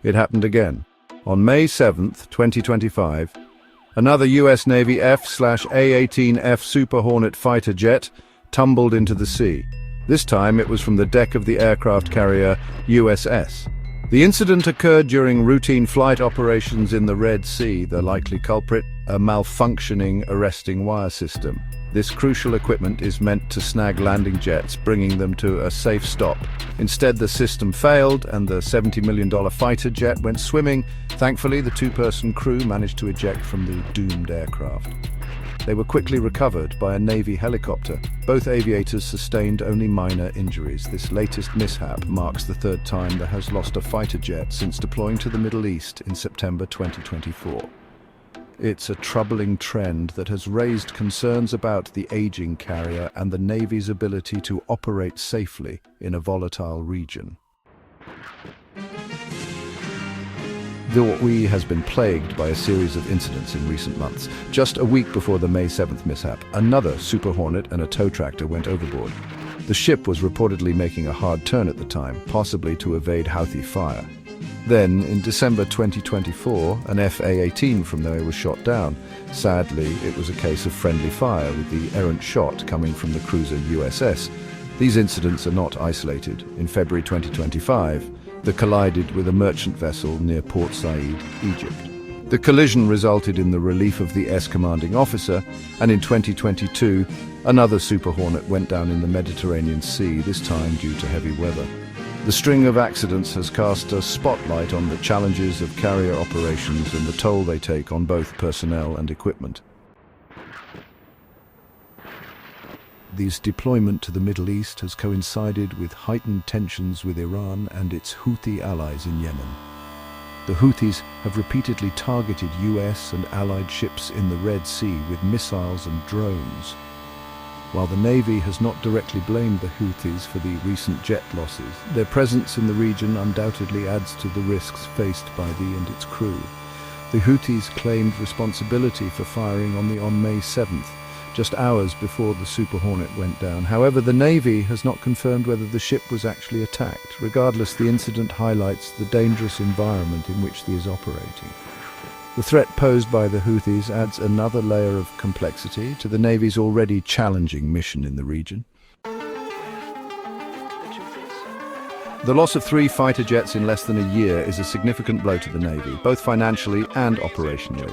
It happened again. On May 7, 2025, another US Navy F/A-18F Super Hornet fighter jet tumbled into the sea. This time it was from the deck of the aircraft carrier USS. The incident occurred during routine flight operations in the Red Sea. The likely culprit, a malfunctioning arresting wire system. This crucial equipment is meant to snag landing jets, bringing them to a safe stop. Instead, the system failed and the $70 million fighter jet went swimming. Thankfully, the two-person crew managed to eject from the doomed aircraft. They were quickly recovered by a Navy helicopter. Both aviators sustained only minor injuries. This latest mishap marks the third time there has lost a fighter jet since deploying to the Middle East in September 2024. It's a troubling trend that has raised concerns about the aging carrier and the Navy's ability to operate safely in a volatile region. The USS has been plagued by a series of incidents in recent months. Just a week before the May 7th mishap, another Super Hornet and a tow tractor went overboard. The ship was reportedly making a hard turn at the time, possibly to evade Houthi fire. Then, in December 2024, an F/A-18 from there was shot down. Sadly, it was a case of friendly fire, with the errant shot coming from the cruiser USS. These incidents are not isolated. In February 2025, they collided with a merchant vessel near Port Said, Egypt. The collision resulted in the relief of the commanding officer, and in 2022, another Super Hornet went down in the Mediterranean Sea, this time due to heavy weather. The string of accidents has cast a spotlight on the challenges of carrier operations and the toll they take on both personnel and equipment. This deployment to the Middle East has coincided with heightened tensions with Iran and its Houthi allies in Yemen. The Houthis have repeatedly targeted US and allied ships in the Red Sea with missiles and drones. While the Navy has not directly blamed the Houthis for the recent jet losses, their presence in the region undoubtedly adds to the risks faced by and its crew. The Houthis claimed responsibility for firing on May 7th, just hours before the Super Hornet went down. However, the Navy has not confirmed whether the ship was actually attacked. Regardless, the incident highlights the dangerous environment in which it is operating. The threat posed by the Houthis adds another layer of complexity to the Navy's already challenging mission in the region. The loss of 3 fighter jets in less than a year is a significant blow to the Navy, both financially and operationally.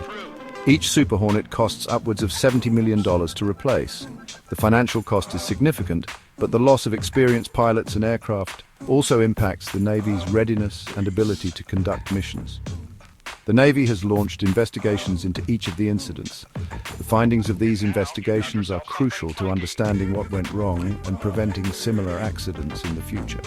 Each Super Hornet costs upwards of $70 million to replace. The financial cost is significant, but the loss of experienced pilots and aircraft also impacts the Navy's readiness and ability to conduct missions. The Navy has launched investigations into each of the incidents. The findings of these investigations are crucial to understanding what went wrong and preventing similar accidents in the future.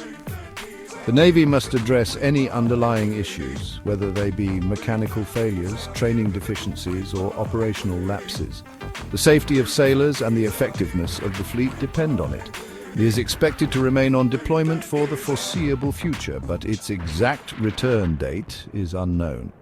The Navy must address any underlying issues, whether they be mechanical failures, training deficiencies, or operational lapses. The safety of sailors and the effectiveness of the fleet depend on it. It is expected to remain on deployment for the foreseeable future, but its exact return date is unknown.